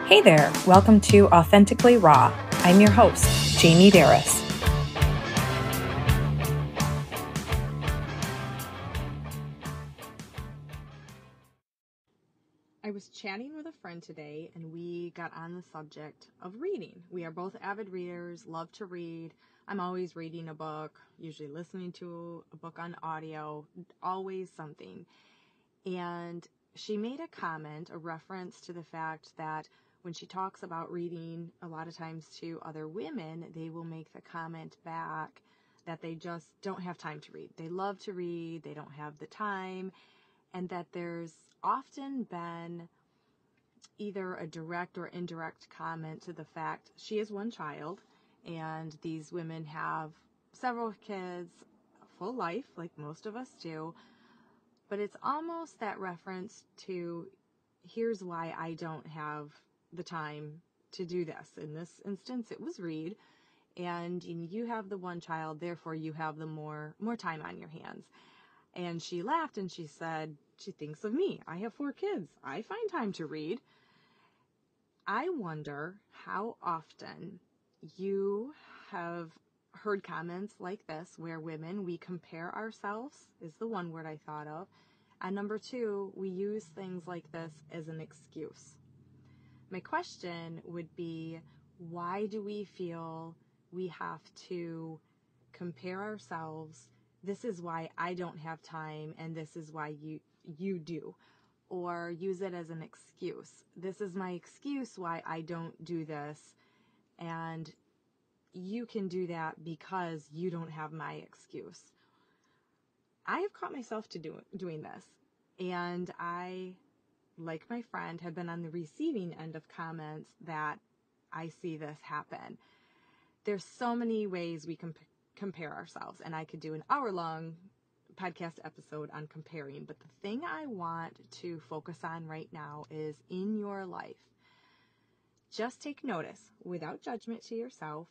Hey there, welcome to Authentically Raw. I'm your host, Jamie Berris. I was chatting with a friend today and we got on the subject of reading. We are both avid readers, love to read. I'm always reading a book, usually listening to a book on audio, always something. And she made a comment, a reference to the fact that when she talks about reading, a lot of times to other women, they will make the comment back that they just don't have time to read. They love to read, they don't have the time, and that there's often been either a direct or indirect comment to the fact she has one child, and these women have several kids, a full life, like most of us do, but it's almost that reference to, here's why I don't have the time to do this. In this instance, it was read, and you have the one child, therefore you have the more time on your hands. And she laughed and she said, she thinks of me. I have 4 kids. I find time to read. I wonder how often you have heard comments like this where women, we compare ourselves, is the one word I thought of. And number 2, we use things like this as an excuse. My question would be, why do we feel we have to compare ourselves? This is why I don't have time, and this is why you do. Or use it as an excuse. This is my excuse why I don't do this, and you can do that because you don't have my excuse. I have caught myself doing this, and I, like my friend, have been on the receiving end of comments that I see this happen. There's so many ways we can compare ourselves, and I could do an hour-long podcast episode on comparing, but the thing I want to focus on right now is in your life. Just take notice, without judgment to yourself,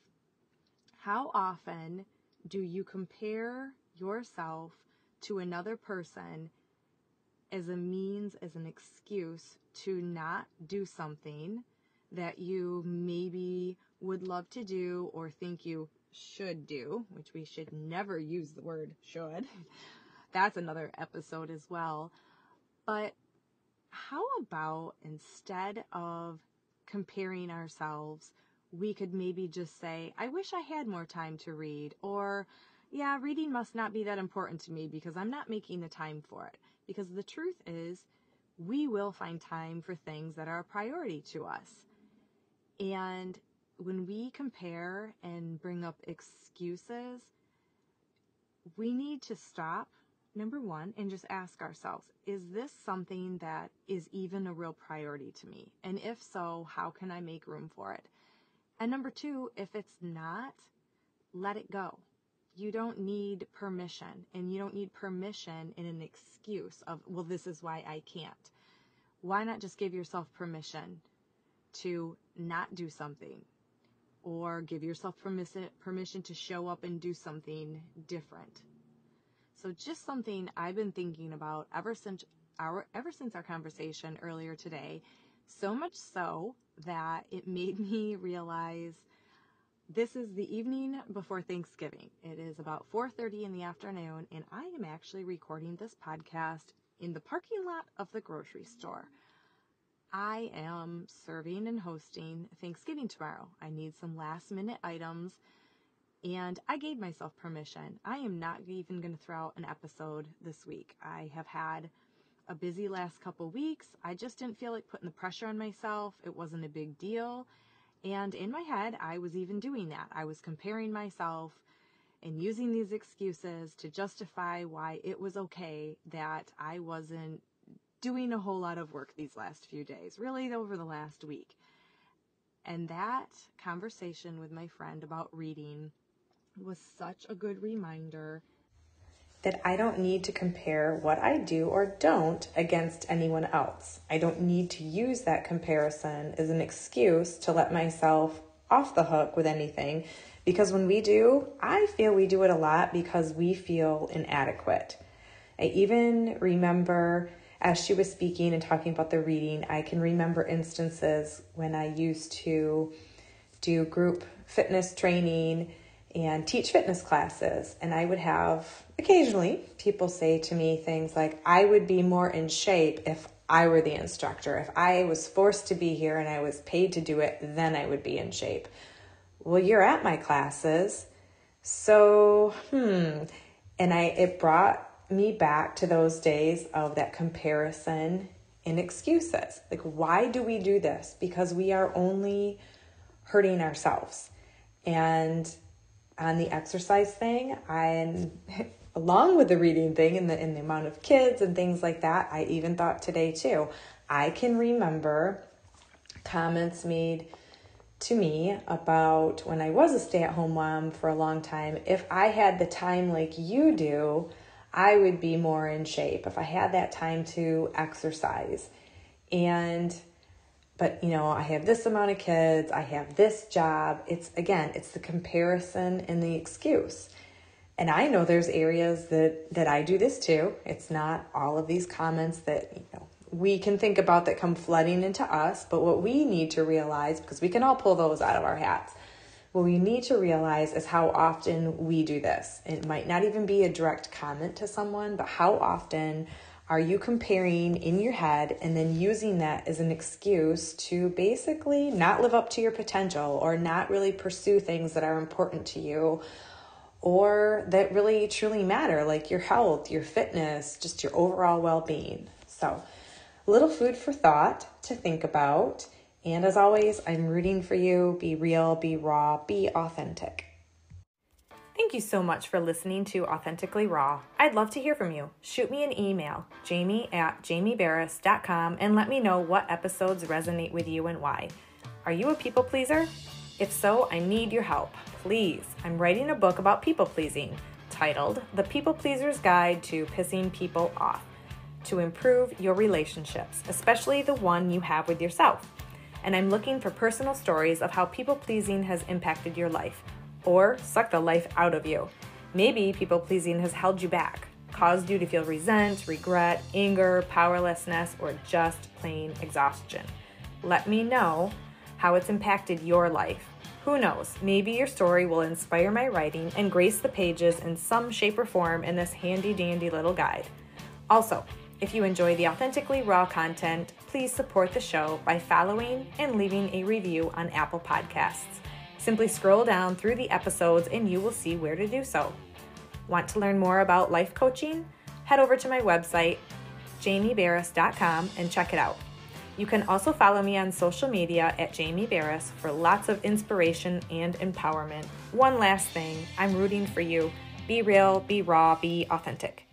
how often do you compare yourself to another person as a means, as an excuse to not do something that you maybe would love to do or think you should do, which we should never use the word should. That's another episode as well. But how about instead of comparing ourselves, we could maybe just say, I wish I had more time to read, or yeah, reading must not be that important to me because I'm not making the time for it. Because the truth is, we will find time for things that are a priority to us. And when we compare and bring up excuses, we need to stop, number 1, and just ask ourselves, is this something that is even a real priority to me? And if so, how can I make room for it? And number 2, if it's not, let it go. You don't need permission, and you don't need permission in an excuse of, well, this is why I can't. Why not just give yourself permission to not do something, or give yourself permission to show up and do something different? So just something I've been thinking about ever since our conversation earlier today, so much so that it made me realize this is the evening before Thanksgiving. It is about 4:30 in the afternoon, and I am actually recording this podcast in the parking lot of the grocery store. I am serving and hosting Thanksgiving tomorrow. I need some last-minute items, and I gave myself permission. I am not even going to throw out an episode this week. I have had a busy last couple weeks. I just didn't feel like putting the pressure on myself. It wasn't a big deal. And in my head, I was even doing that. I was comparing myself and using these excuses to justify why it was okay that I wasn't doing a whole lot of work these last few days, really over the last week. And that conversation with my friend about reading was such a good reminder that I don't need to compare what I do or don't against anyone else. I don't need to use that comparison as an excuse to let myself off the hook with anything, because when we do, I feel we do it a lot because we feel inadequate. I even remember as she was speaking and talking about the reading, I can remember instances when I used to do group fitness training and teach fitness classes. And I would have occasionally people say to me things like, I would be more in shape if I were the instructor. If I was forced to be here and I was paid to do it, then I would be in shape. Well, you're at my classes. So, and it brought me back to those days of that comparison and excuses. Like, why do we do this? Because we are only hurting ourselves. And on the exercise thing, along with the reading thing and the amount of kids and things like that, I even thought today too, I can remember comments made to me about when I was a stay-at-home mom for a long time. If I had the time like you do, I would be more in shape if I had that time to exercise. But I have this amount of kids, I have this job. It's the comparison and the excuse. And I know there's areas that I do this too. It's not all of these comments that, we can think about that come flooding into us, but what we need to realize, because we can all pull those out of our hats, what we need to realize is how often we do this. It might not even be a direct comment to someone, but how often are you comparing in your head and then using that as an excuse to basically not live up to your potential or not really pursue things that are important to you or that really truly matter, like your health, your fitness, just your overall well-being. So a little food for thought to think about. And as always, I'm rooting for you. Be real, be raw, be authentic. Thank you so much for listening to Authentically Raw. I'd love to hear from you. Shoot me an email, jamie@jamieberris.com, and let me know what episodes resonate with you and why. Are you a people pleaser? If so, I need your help. Please, I'm writing a book about people pleasing titled The People Pleaser's Guide to Pissing People Off, to improve your relationships, especially the one you have with yourself. And I'm looking for personal stories of how people-pleasing has impacted your life or sucked the life out of you. Maybe people-pleasing has held you back, caused you to feel resent, regret, anger, powerlessness, or just plain exhaustion. Let me know how it's impacted your life. Who knows, maybe your story will inspire my writing and grace the pages in some shape or form in this handy-dandy little guide. Also, if you enjoy the Authentically Raw content, please support the show by following and leaving a review on Apple Podcasts. Simply scroll down through the episodes and you will see where to do so. Want to learn more about life coaching? Head over to my website, jamieberris.com, and check it out. You can also follow me on social media at Jamie Berris for lots of inspiration and empowerment. One last thing, I'm rooting for you. Be real, be raw, be authentic.